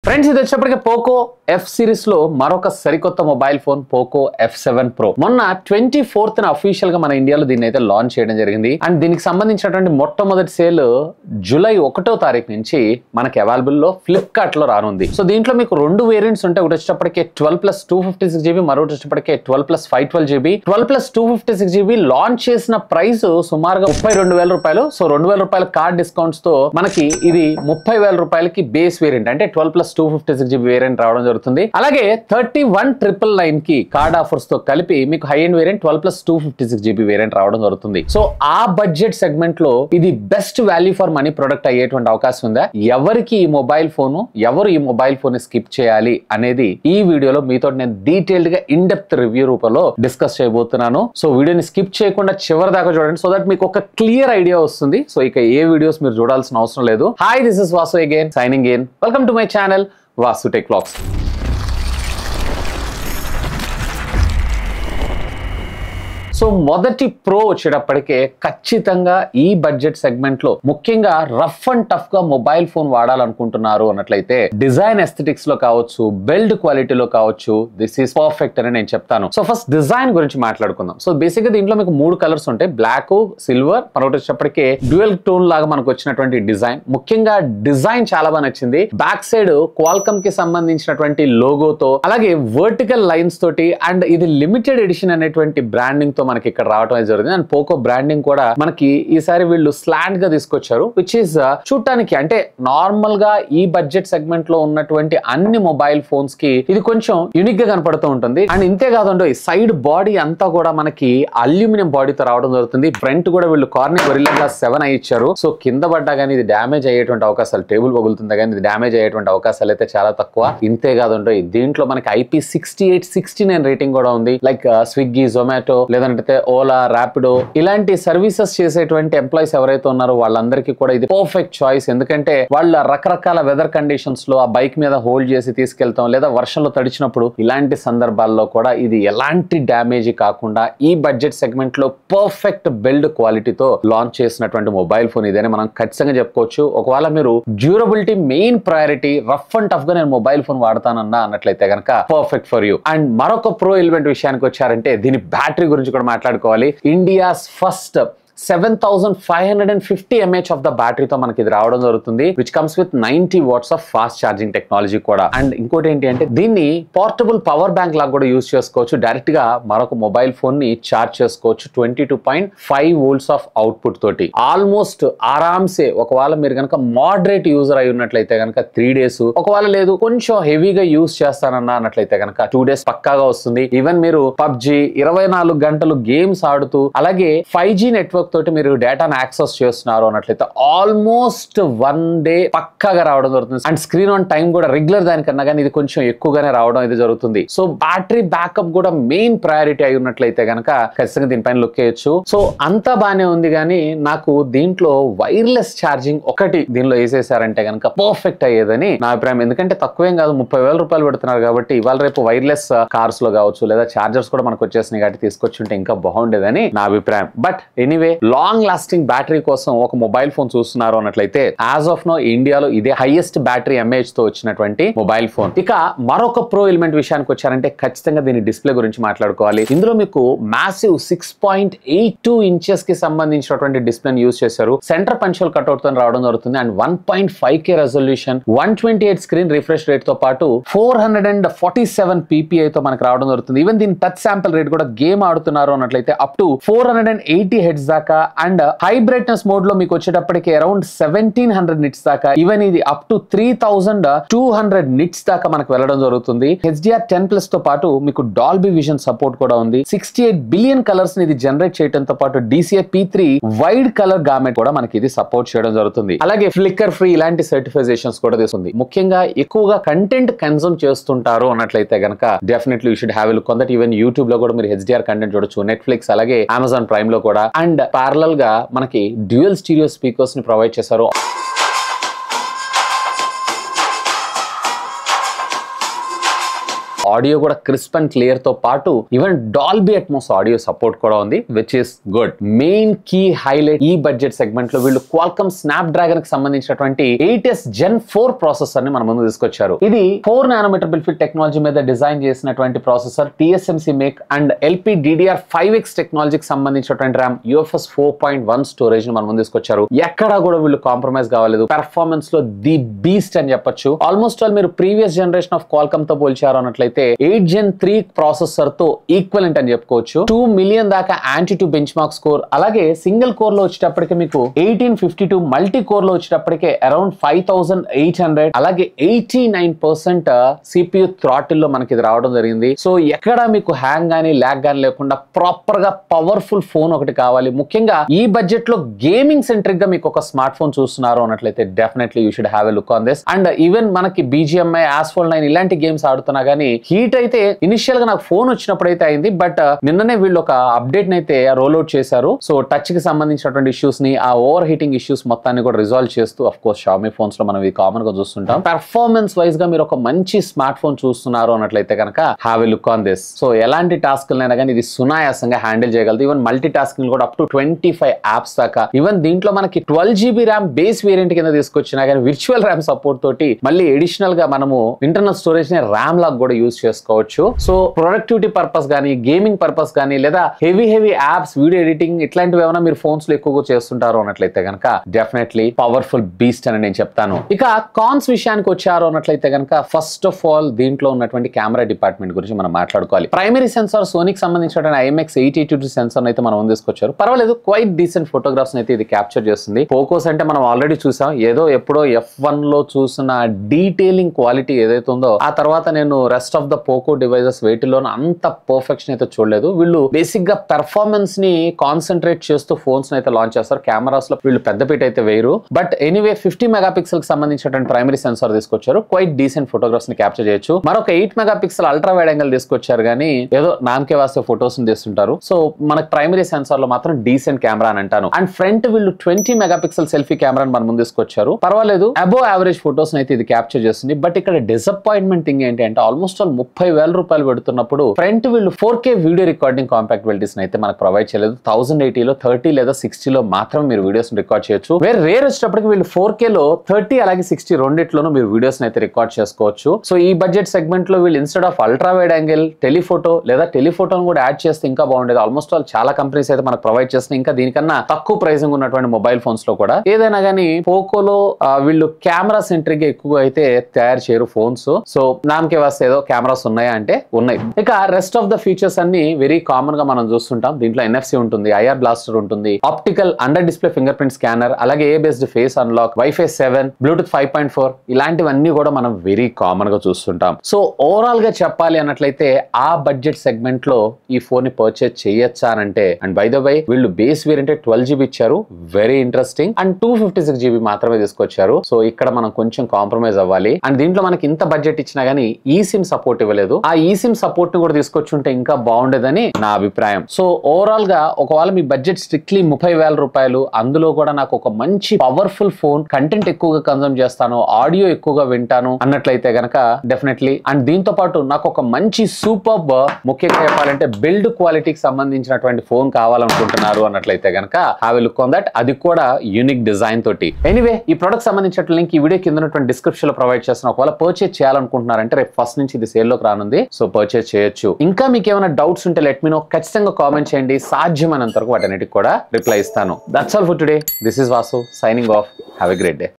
Friends, ఇది వచ్చేప్పటికే Poco F series లో మరొక సరికొత్త mobile phone Poco F7 Pro. మొన్న 24th అఫీషియల్ గా మన ఇండియాలో దీన్ని అయితే లాంచ్ చేయడం జరిగింది. అండ్ దీనికి సంబంధించినటువంటి మొట్టమొదటి సేల్ జూలై 1వ తారీఖు నుంచి మనకి అవైలబుల్ లో ఫ్లిప్కార్ట్ లో రానుంది. సో దీంట్లో మీకు రెండు వేరియంట్స్ ఉంటాయి. ఒకటి వచ్చేటప్పటికే 12+256GB, మరొకటి వచ్చేటప్పటికే 12+512GB. 12+256GB లాంచ్ చేసిన ప్రైస్ సుమారుగా 32,000 రూపాయలు. సో 2,000 రూపాయల కార్డ్ డిస్కౌంట్స్ తో మనకి ఇది 30,000 రూపాయలకి బేస్ వేరియంట్ అంటే 12+256GB వేరియంట్ రావడం జరుగుతుంది. అలాగే 31,999 కి కార్డ్ ఆఫర్స్ తో కలిపి మీకు high end variant 12+256GB variant రావడం జరుగుతుంది. సో ఆ బడ్జెట్ సెగ్మెంట్ లో ఇది best value for money product అయ్యేటువంటి అవకాశం ఉందా? ఎవరికి ఈ మొబైల్ ఫోన్, ఎవరు ఈ మొబైల్ ఫోన్ స్కిప్ చేయాలి అనేది ఈ వీడియోలో మీతో నేను డీటెయిల్డ్ గా ఇన్ డెప్త్ రివ్యూ రూపంలో డిస్కస్ చేయబోతున్నాను. సో వీడియోని స్కిప్ చేయకుండా చివరి దాకా చూడండి, సో దట్ మీకు ఒక క్లియర్ ఐడియా వస్తుంది. సో ఇక ఏ వీడియోస్ మీరు చూడాల్సిన అవసరం లేదు. Hi, this is Vasu again signing in. Welcome to my channel Vasu tech vlogs. So మొదటి ప్రో వచ్చేటప్పటికే ఖచ్చితంగా ఈ బడ్జెట్ సెగ్మెంట్ లో ముఖ్యంగా రఫ్ అండ్ టఫ్ గా మొబైల్ ఫోన్ వాడాలనుకుంటున్నారు అన్నట్లయితే డిజైన్ ఎస్థెటిక్స్ లో కావచ్చు, బిల్డ్ క్వాలిటీలో కావచ్చు, దిస్ ఈస్ పర్ఫెక్ట్ అని నేను చెప్తాను. సో ఫస్ట్ డిజైన్ గురించి మాట్లాడుకుందాం. సో బేసిక్ గా దీంట్లో మీకు 3 కలర్స్ ఉంటాయి, బ్లాక్, సిల్వర్, మరొకటి వచ్చేటప్పటికే డ్యూయల్ టోన్ లాగా మనకు వచ్చినటువంటి డిజైన్. ముఖ్యంగా డిజైన్ చాలా బాగా నచ్చింది. బ్యాక్ సైడ్ క్వాల్కమ్ కి సంబంధించినటువంటి లోగోతో, అలాగే వర్టికల్ లైన్స్ తోటి, అండ్ ఇది లిమిటెడ్ ఎడిషన్ అనేటువంటి బ్రాండింగ్ తో మనకి ఇక్కడ రావడం జరిగింది. అండ్ పోకో బ్రాండింగ్ కూడా మనకి ఈసారి వీళ్ళు స్లాంట్ గా తీసుకొచ్చారు, విచ్ ఇస్ చూడటానికి అంటే నార్మల్ గా ఈ బడ్జెట్ సెగ్మెంట్ లో ఉన్నటువంటి అన్ని మొబైల్ ఫోన్స్ కి ఇది కొంచెం యూనిక్ గా కనపడుతూ ఉంటుంది. అండ్ ఇంతే కాదండి, సైడ్ బాడీ అంతా కూడా మనకి అల్యూమినియం బాడీతో రావడం జరుగుతుంది. ఫ్రంట్ కూడా వీళ్ళు కార్నింగ్ గొరిల్లా గ్లాస్ 7 ఇచ్చారు. సో కింద పడ్డా కానీ ఇది డ్యామేజ్ అయ్యేటువంటి అవకాశాలు, టేబుల్ పగులుతుందా కానీ ఇది డ్యామేజ్ అయ్యేటువంటి అవకాశాలు అయితే చాలా తక్కువ. ఇంతే కాదండి, దీంట్లో మనకి IP6869 రేటింగ్ కూడా ఉంది. లైక్ స్విగ్గీ, జొమాటో, లేదంటే ఓలా, ర్యాపిడో ఇలాంటి సర్వీసెస్ చేసేటువంటి ఎంప్లాయీస్ ఎవరైతే ఉన్నారో వాళ్ళందరికీ కూడా ఇది పర్ఫెక్ట్ చాయిస్. ఎందుకంటే వాళ్ళ రకరకాల వెదర్ కండిషన్స్ లో ఆ బైక్ మీద హోల్డ్ చేసి తీసుకెళ్తాం, లేదా వర్షంలో తడిచినప్పుడు ఇలాంటి సందర్భాల్లో కూడా ఇది ఎలాంటి డ్యామేజ్ కాకుండా ఈ బడ్జెట్ సెగ్మెంట్ లో పర్ఫెక్ట్ బిల్డ్ క్వాలిటీతో లాంచ్ చేసినటువంటి మొబైల్ ఫోన్ ఇదేనే మనం ఖచ్చితంగా చెప్పుకోవచ్చు. ఒకవేళ మీరు durability main priority, rough and tough గా నేను మొబైల్ ఫోన్ వాడతానన్నా అన్నట్లయితే కనుక పర్ఫెక్ట్ ఫర్ యూ. అండ్ మరొక ప్రో ఎలిమెంట్ విషయానికి వచ్చారంటే దీని బ్యాటరీ గురించి కూడా మాట్లాడుకోవాలి. India's first 7550 mAh of the బ్యాటరీతో మనకి ఇది రావడం జరుగుతుంది, which comes with 90 watts of fast charging technology కూడా. అండ్ ఇంకోటి ఏంటి అంటే దీన్ని పోర్టబుల్ పవర్ బ్యాంక్ లాగా కూడా యూజ్ చేసుకోవచ్చు. డైరెక్ట్ గా మరొక మొబైల్ ఫోన్ ని చార్జ్ చేసుకోవచ్చు 22.5 volts ఆఫ్ అవుట్పుట్ తోటి. ఆల్మోస్ట్ ఆరామ్సే ఒకవేళ మీరు కనుక మోడరేట్ యూజర్ అయి ఉన్నట్లయితే కనుక 3 days, ఒకవేళ లేదు కొంచెం హెవీగా యూజ్ చేస్తానన్నా అన్నట్లయితే కనుక 2 days పక్కాగా వస్తుంది. ఈవెన్ మీరు పబ్జి 24 గంటలు గేమ్స్ ఆడుతూ, అలాగే 5G నెట్వర్క్ తోటి మీరు డేటాను యాక్సెస్ చేస్తున్నారు అన్నట్లయితే ఆల్మోస్ట్ 1 day పక్కాగా రావడం జరుగుతుంది. అండ్ స్క్రీన్ ఆన్ టైం కూడా రెగ్యులర్ దానికన్నా కానీ ఇది కొంచెం ఎక్కువగానే రావడం ఇది జరుగుతుంది. సో బ్యాటరీ బ్యాకప్ కూడా మెయిన్ ప్రయారిటీ అయి ఉన్నట్లయితే కనుక ఖచ్చితంగా దీనిపైన లుక్ చేయొచ్చు. సో అంతా బానే ఉంది, కానీ నాకు దీంట్లో వైర్లెస్ ఛార్జింగ్ ఒకటి దీనిలో వేసేసారంటే కనుక పర్ఫెక్ట్ అయ్యేదని నా అభిప్రాయం. ఎందుకంటే తక్కువేం కాదు, 30,000 రూపాయలు పెడుతున్నారు కాబట్టి ఇవాళ రేపు వైర్లెస్ కార్స్ లో కావచ్చు, లేదా చార్జర్స్ కూడా మనకు వచ్చేసినాయి కాబట్టి తీసుకొచ్చుంటే ఇంకా బాగుండేదని నా అభిప్రాయం. But anyway, long lasting battery కోసం ఒక మొబైల్ ఫోన్ చూస్తున్నారు అన్నట్లయితే యాజ్ ఆఫ్ నో ఇండియాలో ఇదే హైయెస్ట్ బ్యాటరీ ఎంఏహెచ్ తో వచ్చినటువంటి మొబైల్ ఫోన్. ఇక మరొక ప్రో ఎలిమెంట్ విషయానికి వచ్చారంటే ఖచ్చితంగా దీని డిస్ప్లే గురించి మాట్లాడుకోవాలి. ఇందులో మీకు మ్యాసివ్ 6.82 inches కి సంబంధించినటువంటి డిస్ప్లేని యూజ్ చేశారు. సెంటర్ పంచోల్ కట్అవుట్ తో రావడం జరుగుతుంది. And 1.5K resolution, 128 screen refresh rate తో పాటు 447 PPI తో మనకు రావడం జరుగుతుంది. ఈవెన్ దీని టచ్ శాంపుల్ రేట్ కూడా గేమ్ ఆడుతున్నారు అన్నట్లయితే అప్ టు 480 Hz దాకా. అండ్ హై బ్రైట్నెస్ మోడ్ లో మీకు వచ్చేటప్పటికి అరౌండ్ 1700 nits దాకా, ఈవెన్ ఇది అప్ టు 3200 nits దాకా మనకు వెళ్ళడం జరుగుతుంది. HDR10+ తో పాటు మీకు డాల్బీ విజన్ సపోర్ట్ కూడా ఉంది. 68 బిలియన్ కలర్స్ ని ఇది జనరేట్ చేయడంతో పాటు DCI P3 wide colour gamut కూడా మనకి ఇది సపోర్ట్ చేయడం జరుగుతుంది. అలాగే ఫ్లిక్కర్ ఫ్రీ ఇలాంటి సర్టిఫికేషన్స్ కూడా తీసుకుంది. ముఖ్యంగా ఎక్కువగా కంటెంట్ కన్సూమ్ చేస్తుంటారు అన్నట్లయితే కనుక definitely you should have a look on that. Even YouTube లో కూడా మీరు HDR కంటెంట్ చూడొచ్చు, నెట్ఫ్లిక్స్ అలాగే అమెజాన్ ప్రైమ్ లో కూడా. అండ్ ప్యారలల్ గా మనకి డ్యూయల్ స్టీరియో స్పీకర్స్ ని ప్రొవైడ్ చేశారు. ఆడియో కూడా క్రిస్ప్ అండ్ క్లియర్ తో పాటు even Dolby Atmos audio support కూడా ఉంది, which is good. Main key highlight ఈ బడ్జెట్ సెగ్మెంట్ లో వీళ్ళు క్వాల్కమ్ స్నాప్ డ్రాగన్ కి సంబంధించినటువంటి 8s Gen 4 ప్రాసెసర్ ని మన ముందు తీసుకొచ్చారు. ఇది 4 నానోమీటర్ బిల్ఫిట్ టెక్నాలజీ మీద డిజైన్ చేసినటువంటి processor, TSMC make and LPDDR5X టెక్నాలజీకి సంబంధించినటువంటి ర్యామ్, UFS 4.1 స్టోరేజ్ ని మన ముందు తీసుకొచ్చారు. ఎక్కడా కూడా వీళ్ళు కాంప్రమైజ్ కావలేదు. పెర్ఫార్మెన్స్ లో ది బీస్ట్ అని చెప్పొచ్చు. ఆల్మోస్ట్ ఆల్ మీరు ప్రీవియస్ జనరేషన్ ఆఫ్ క్వాల్కమ్ తో పోల్చారు అన్నట్లయితే 8 Gen 3 ప్రాసెసర్ తో ఈక్వలెంట్ అని చెప్పుకోవచ్చు. 2 మిలియన్ దాకా యాంటీ-2 బెంచ్ మార్క్ స్కోర్, అలాగే సింగిల్ కోర్ లో వచ్చేటప్పటికి మీకు 1852, మల్టీ కోర్ లో వచ్చేటప్పటికే అరౌండ్ 5800, అలాగే 89% CPU థ్రాటిల్ లో మనకి ఇది రావడం జరిగింది. సో ఎక్కడ మీకు హ్యాంగ్ గానీ ల్యాగ్ గానీ లేకుండా ప్రాపర్ గా పవర్ఫుల్ ఫోన్ ఒకటి కావాలి. ముఖ్యంగా ఈ బడ్జెట్ లో గేమింగ్ సెంట్రిక్ గా మీకు ఒక స్మార్ట్ ఫోన్ చూస్తున్నారు అన్నట్లయితే definitely you should have a look on this. And even మనకి BGMI, Asphalt 9 ఇలాంటి గేమ్స్ ఆడుతున్నా గానీ హీట్ అయితే ఇనిషియల్ గా నాకు ఫోన్ వచ్చినప్పుడు అయితే అయింది. బట్ నిన్ననే వీళ్ళు ఒక అప్డేట్ అయితే రోల్అవుట్ చేశారు. సో టచ్ కి సంబంధించినటువంటి ఇష్యూస్ ని, ఆ ఓవర్ హీటింగ్ ఇష్యూస్ మొత్తాన్ని కూడా రిజాల్వ్ చేస్తూ, ఆఫ్ కోర్స్ Xiaomi ఫోన్స్ లో మనం ఇది కామన్ గా చూస్తుంటాం. పెర్ఫార్మెన్స్ వైజ్ గా మీరు ఒక మంచి స్మార్ట్ ఫోన్ చూస్తున్నారు అన్నట్లయితే కనుక have a look on this. So ఎలాంటి టాస్క్ అయినా కానీ ఇది సునాయాసంగా హ్యాండిల్ చేయగలదు. ఈవెన్ మల్టీ టాస్కింగ్ కూడా అప్ టు 25 యాప్స్ దాకా. ఈవెన్ దీంట్లో మనకి 12GB ర్యామ్ బేస్ వేరియంట్ కింద తీసుకొచ్చినా కానీ విర్చువల్ ర్యామ్ సపోర్ట్ తోటి మళ్ళీ ఎడిషనల్ గా మనము ఇంటర్నల్ స్టోరేజ్ ని ర్యామ్ లాగా కూడా యూజ్ చేసుకోవచ్చు. సో ప్రొడక్టివిటీ పర్పస్ కానీ, గేమింగ్ పర్పస్ కానీ, లేదా హెవీ యాప్స్, వీడియో ఎడిటింగ్ ఇట్లాంటివి ఏమైనా మీరు ఫోన్స్ లో ఎక్కువగా చేస్తుంటారు అన్నట్లయితే కనుక డెఫినెట్లీ పవర్ఫుల్ బీస్ట్ అని నేను చెప్తాను. ఇక కాన్స్ విషయానికి వచ్చారు అన్నట్లయితే కనుక ఫస్ట్ ఆఫ్ ఆల్ దీంట్లో ఉన్నటువంటి కెమెరా డిపార్ట్మెంట్ గురించి మనం మాట్లాడుకోవాలి. ప్రైమరీ సెన్సార్ సోనీకి సంబంధించిన IMX882 సెన్సార్ అయితే మనం తీసుకొచ్చారు. పర్వాలేదు, క్వైట్ డీసెంట్ ఫోటోగ్రాఫ్స్ అయితే ఇది క్యాప్చర్ చేస్తుంది. పోకోస్ అంటే మనం ఆల్రెడీ చూసాం, ఏదో ఎప్పుడో F1 లో చూసిన డీటెయిలింగ్ క్వాలిటీ ఏదైతే ఉందో ఆ తర్వాత నేను rest of the Poco devices వేటిలో అంత పర్ఫెక్షన్ అయితే చూడలేదు. వీళ్ళు బేసిక్ గా పెర్ఫార్మెన్స్ ని కాన్సన్ట్రేట్ చేస్తూ ఫోన్స్ అయితే లాంచ్ చేస్తారు. కెమెరాస్ లో వీళ్ళు పెద్దపీట అయితే వేయరు. బట్ ఎనీవే 50 మెగాపిక్సెల్ కి సంబంధించినటువంటి ప్రైమరీ సెన్సార్ తీసుకొచ్చారు. క్వైట్ డీసెంట్ ఫోటోగ్రాఫ్స్ ని క్యాప్చర్ చేయొచ్చు. మరొక 8 మెగాపిక్సెల్ అల్ట్రా వైడ్ యాంగిల్ తీసుకొచ్చారు కానీ ఏదో నామకే వాస్తే ఫోటోస్ ని తీస్తుంటారు. సో మనకు ప్రైమరీ సెన్సార్ లో మాత్రం డీసెంట్ కెమెరా అని అంటాను. అండ్ ఫ్రంట్ వీళ్ళు 20 మెగాపిక్సెల్ సెల్ఫీ కెమెరాని మన ముందు తీసుకొచ్చారు. పర్వాలేదు, అబోవ్ యావరేజ్ ఫోటోస్ అయితే ఇది క్యాప్చర్ చేస్తుంది. బట్ ఇక్కడ డిసప్పాయింట్మెంట్ థింగ్ ఏంటి అంటే ఆల్మోస్ట్ ఆల్ 30,000 రూపాయలు పెడుతున్నప్పుడు ఫ్రంట్ వీళ్ళు 4K వీడియో రికార్డింగ్ కాంపాక్టబిలిటీస్ అయితే మనకు ప్రొవైడ్ చేయలేదు. 1080లో 30 లేదా 60లో మాత్రం మీరు వీడియోస్ రికార్డ్ చేయొచ్చు. వేరే రేర్ వచ్చేటప్పటికి వీళ్ళు 4K లో 30 అలాగే 60 రెండిట్లోనూ మీరు వీడియోస్ అయితే రికార్డ్ చేసుకోవచ్చు. సో ఈ బడ్జెట్ సెగ్మెంట్ లో వీళ్ళు instead of ultra wide angle telephoto లేదా టెలిఫోటోను కూడా యాడ్ చేస్తే ఇంకా బాగుండేది. ఆల్మోస్ట్ ఆల్ చాలా కంపెనీస్ అయితే మనకు ప్రొవైడ్ చేస్తున్నాయి. ఇంకా దీనికన్నా తక్కువ ప్రైసింగ్ ఉన్నటువంటి మొబైల్ ఫోన్స్ లో కూడా ఏదైనా కానీ పోకోలో వీళ్ళు కెమెరా సెంట్రిక్ ఎక్కువ అయితే తయారు చేయరు ఫోన్స్. సో నామకే వాస్తే ఏదో కెమెరాస్ ఉన్నాయా అంటే ఉన్నాయి. ఇక రెస్ట్ ఆఫ్ ద ఫీచర్స్ అన్ని వెరీ కామన్ గా మనం చూస్తుంటాం. దీంట్లో NFC ఉంటుంది, IR బ్లాస్టర్ ఉంటుంది, optical under display finger print scanner, అలాగే A based face unlock, Wi-Fi 7, Bluetooth 5.4 ఇలాంటివన్నీ కూడా మనం వెరీ కామన్ గా చూస్తుంటాం. సో ఓవరాల్ గా చెప్పాలి అన్నట్లయితే ఆ బడ్జెట్ సెగ్మెంట్ లో ఈ ఫోన్ ని పర్చేజ్ చేయొచ్చా అని అంటే, అండ్ బై ద వై వీళ్ళు బేస్ వేరియంట్ 12GB ఇచ్చారు, వెరీ ఇంట్రెస్టింగ్. అండ్ 256GB మాత్రమే తీసుకొచ్చారు. సో ఇక్కడ మనం కొంచెం కాంప్రమైజ్ అవ్వాలి. అండ్ దీంట్లో మనకి ఇంత బడ్జెట్ ఇచ్చినా గానీ eSIM సపోర్ట్ ఇవ్వలేదు. ఆ eSIM సపోర్ట్ ని కూడా తీసుకొచ్చుంటే ఇంకా బాగుండేదని నా అభిప్రాయం. సో ఓవరాల్ గా ఒకవేళ మీ బడ్జెట్ స్ట్రిక్ట్లీ 30,000 రూపాయలు, అందులో కూడా నాకు ఒక మంచి పవర్ఫుల్ ఫోన్, కంటెంట్ ఎక్కువగా కన్జ్యూమ్ చేస్తాను, ఆడియో ఎక్కువగా వింటాను అన్నట్లయితే గనక డెఫినెట్లీ. అండ్ దీంతో పాటు నాకు ఒక మంచి సూపర్బ్, ముఖ్యంగా చెప్పాలంటే బిల్డ్ క్వాలిటీకి సంబంధించినటువంటి ఫోన్ కావాలనుకుంటున్నారు అన్నట్లయితే గనక have a look on that. అది కూడా యూనిక్ డిజైన్ తోటి. ఎనీవే ఈ ప్రొడక్ట్ సంబంధించిన లింక్ ఈ వీడియో కింద ఉన్నటువంటి డిస్క్రిప్షన్ లో ప్రొవైడ్ చేస్తున్నా. ఒకవేళ పర్చేజ్ చేయాలనుకుంటున్నారంటే రేపు ఫస్ట్ నుంచి ఇది సేల్ లోకి రానుంది. సో పర్చేజ్ చేయొచ్చు. ఇంకా మీకు ఏమైనా డౌట్స్ ఉంటే లెట్ మీ నో, ఖచ్చితంగా కామెంట్ చేయండి. సాధ్యమైనంత వరకు వాటన్నిటికి కూడా రిప్లై ఇస్తాను. That's all for today. This is Vasu signing off. Have a great day.